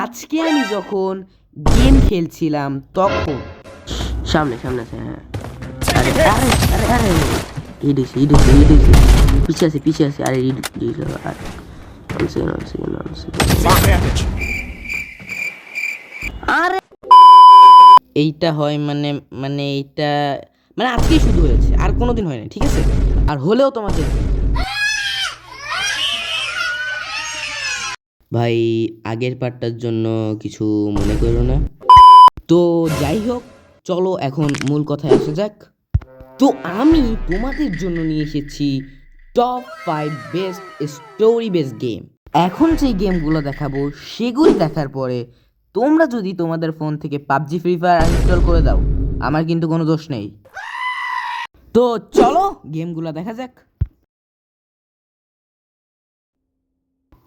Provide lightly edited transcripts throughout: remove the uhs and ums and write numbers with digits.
আজকে আমি যখন গেম খেলছিলাম তখন সামনে সামনে আছে। হ্যাঁ, আরে আরে আরে আরে ইডিস পিছে আছে আরে ইডিস আরে এইটা হয় মানে মানে এইটা মানে আজকেই শুরু হয়েছে, আর কোনোদিন হয় না, ঠিক আছে? আর হলেও তোমাকে ভাই আগের পার্টটার জন্য কিছু মনে করো না। তো যাই হোক, চলো এখন মূল কথায় আসা যাক। তো আমি তোমাদের জন্য নিয়ে এসেছি top 5 best story based game. এখন যেই গেমগুলো দেখাবো সেগুলি দেখার পরে তোমরা যদি তোমাদের ফোন থেকে পাবজি ফ্রি ফায়ার আনইনস্টল করে দাও, আমার কিন্তু কোনো দোষ নেই। তো চলো গেমগুলো দেখা যাক।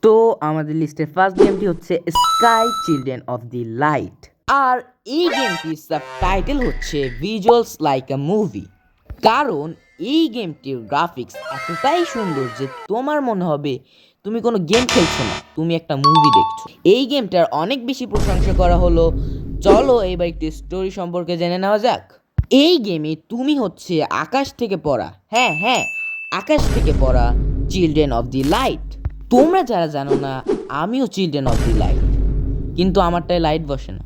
তো আমাদের লিস্টের ফার্স্ট গেমটি হচ্ছে Sky Children of the Light. আর এই গেমটির সাবটাইটেল হচ্ছে ভিজুয়ালস লাইক আ মুভি। কারণ এই গেমটির গ্রাফিক্স এতটাই সুন্দর যে তোমার মনে হবে তুমি কোনো গেম খেলছো না, তুমি একটা মুভি দেখছো। এই গেমটার অনেক বেশি প্রশংসা করা হলো। চলো এবার একটি স্টোরি সম্পর্কে জেনে নেওয়া যাক। এই গেমে তুমি হচ্ছে আকাশ থেকে পড়া, হ্যাঁ হ্যাঁ, আকাশ থেকে পড়া চিলড্রেন অফ দি লাইট। তোমরা যারা জানো না, আমিও চিলড্রেন অফ দি লাইট, কিন্তু আমারটায় লাইট বসে না।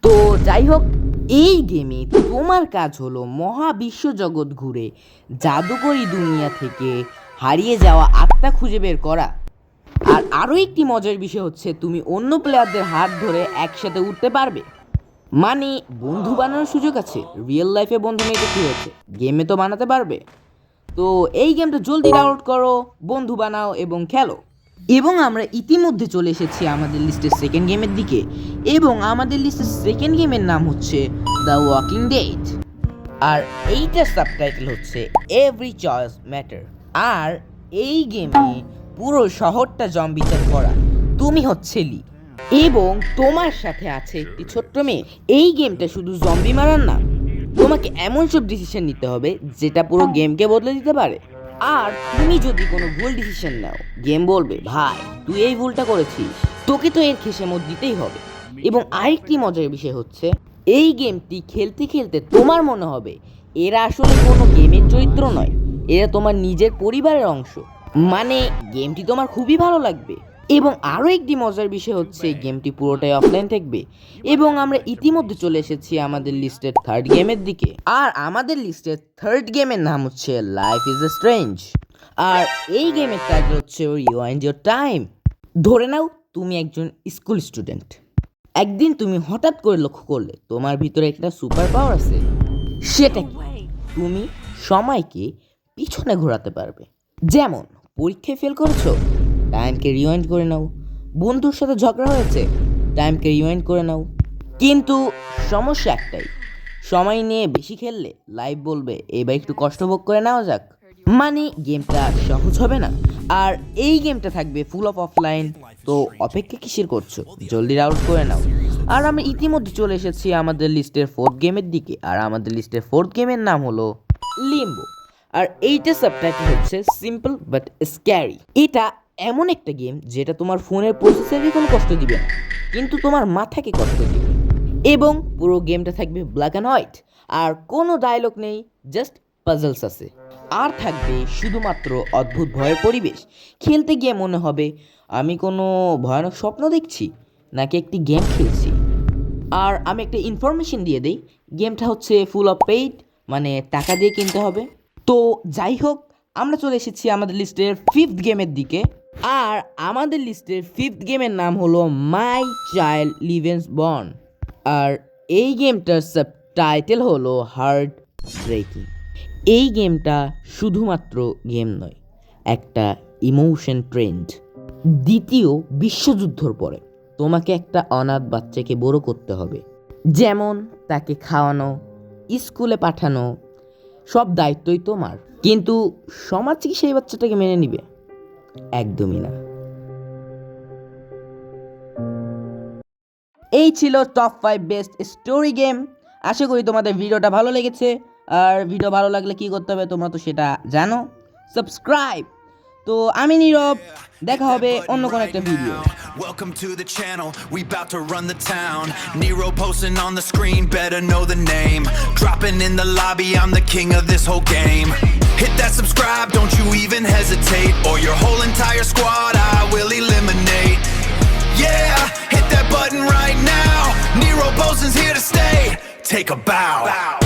তো যাই হোক, এই গেমে তোমার কাজ হলো মহাবিশ্ব জগৎ ঘুরে জাদুকরী দুনিয়া থেকে হারিয়ে যাওয়া আত্মা খুঁজে বের করা। আর আরও একটি মজার বিষয় হচ্ছে তুমি অন্য প্লেয়ারদের হাত ধরে একসাথে উঠতে পারবে, মানে বন্ধু বানানোর সুযোগ আছে। রিয়েল লাইফে বন্ধু মেয়েতে কী হয়েছে, গেমে তো বানাতে পারবে। তো এই গেমটা জলদি ডাউনলোড করো, বন্ধু বানাও এবং খেলো। এবং আমরা ইতিমধ্যে চলে এসেছি আমাদের লিস্টের সেকেন্ড গেমের দিকে, এবং আমাদের লিস্টের সেকেন্ড গেমের নাম হচ্ছে দ্য ওয়াকিং ডেড। আর এইটার সাবটাইটেল হচ্ছে এভরি চয়েস ম্যাটার। আর এই গেমে পুরো শহরটা জম্বিতে ভরা, তুমি হচ্ছে লি এবং তোমার সাথে আছে একটি ছোট্ট মেয়ে। এই গেমটা শুধু জম্বি মারার না, তোমাকে এমন সব ডিসিশন নিতে হবে যেটা পুরো গেমকে বদলে দিতে পারে। আর তুমি যদি কোনো ভুল ডিসিশন নাও, গেম বলবে ভাই তুই এই ভুলটা করেছিস, তোকে তো এর খেসামত দিতেই হবে। এবং আরেকটি মজার বিষয় হচ্ছে এই গেমটি খেলতে খেলতে তোমার মনে হবে এরা আসলে কোনো গেমের চরিত্র নয়, এরা তোমার নিজের পরিবারের অংশ। মানে গেমটি তোমার খুবই ভালো লাগবে। এবং আরও একটি মজার বিষয় হচ্ছে গেমটি পুরোটাই অফলাইন থাকবে। এবং আমরা ইতিমধ্যে চলে এসেছি আমাদের লিস্টের থার্ড গেমের দিকে। আর আমাদের লিস্টের থার্ড গেমের নাম হচ্ছে লাইফ ইজ এ স্ট্রেঞ্জ। আর এই গেমের টাইটেল হচ্ছে রিওয়াইন্ড ইওর টাইম। ধরে নাও তুমি একজন স্কুল স্টুডেন্ট। একদিন তুমি হঠাৎ করে লক্ষ্য করলে তোমার ভিতরে একটা সুপার পাওয়ার আছে। সেটা কি? তুমি সময়কে পিছনে ঘোরাতে পারবে। যেমন পরীক্ষায় ফেল করেছো, টাইমকে রিওয়াইন্ড করে নাও। বন্ধুর সাথে ঝগড়া হয়েছে, টাইমকে রিওয়াইন্ড করে নাও। কিন্তু সমস্যা একটাই, সময় নিয়ে বেশি খেললে লাইফ বলবে এবার একটু কষ্ট ভোগ করে নেওয়া যাক। মানে গেমটা সহজ হবে না। আর এই গেমটা থাকবে ফুল অফ অফলাইন। তো অপেক্ষা কিসের করছো, জলদি ডাউনলোড করে নাও। আর আমরা ইতিমধ্যে চলে এসেছি আমাদের লিস্টের ফোর্থ গেমের দিকে। আর আমাদের লিস্টের ফোর্থ গেমের নাম হলো লিম্বো। আর এইটা সাবটাইটেল হচ্ছে সিম্পল বাট স্ক্যারি। এটা এমন একটা গেম যেটা তোমার ফোনের প্রসেসরকে কোনো কষ্ট দিবে না, কিন্তু তোমার মাথাকে কষ্ট দিবে। এবং পুরো গেমটা থাকবে ব্ল্যাক অ্যান্ড হোয়াইট, আর কোনো ডায়লগ নেই, জাস্ট পাজলস আছে। আর থাকবে শুধুমাত্র অদ্ভুত ভয়ের পরিবেশ। খেলতে গিয়ে মনে হবে আমি কোনো ভয়ানক স্বপ্ন দেখছি নাকি একটি গেম খেলছি। আর আমি একটা ইনফরমেশন দিয়ে দিই, গেমটা হচ্ছে ফুল অফ পেইড, মানে টাকা দিয়ে কিনতে হবে। তো যাই হোক, আমরা চলে এসেছি আমাদের লিস্টের ফিফথ গেমের দিকে। আর আমাদের লিস্টের ফিফথ গেমের নাম হলো মাই চাইল্ড লিভেন্স বর্ন। আর এই গেমটার সাবটাইটেল হলো হার্ট ব্রেকিং। এই গেমটা শুধুমাত্র গেম নয়, একটা ইমোশন ট্রেন্ড। দ্বিতীয় বিশ্বযুদ্ধর পরে তোমাকে একটা অনাথ বাচ্চাকে বড় করতে হবে, যেমন তাকে খাওয়ানো, স্কুলে পাঠানো, সব দায়িত্বই তোমার। কিন্তু সমাজ কি সেই বাচ্চাটাকে মেনে নিবে? একদমই না। এই ছিল টপ 5 বেস্ট স্টোরি গেম। আশা করি তোমাদের ভিডিওটা ভালো লেগেছে। আর ভিডিও ভালো লাগলে কি করতে হবে তোমরা তো সেটা জানো, সাবস্ক্রাইব। তো আমি নীরব, দেখা হবে অন্য কোনো একটা video. Welcome to the channel, we bout to run the town. Nero posting on the screen, better know the name. Dropping in the lobby, I'm the king of this whole game. Hit that subscribe, don't you even hesitate, or your whole entire squad I will eliminate. Yeah, hit that button right now. Nero Bosen's here to stay. Take a bow.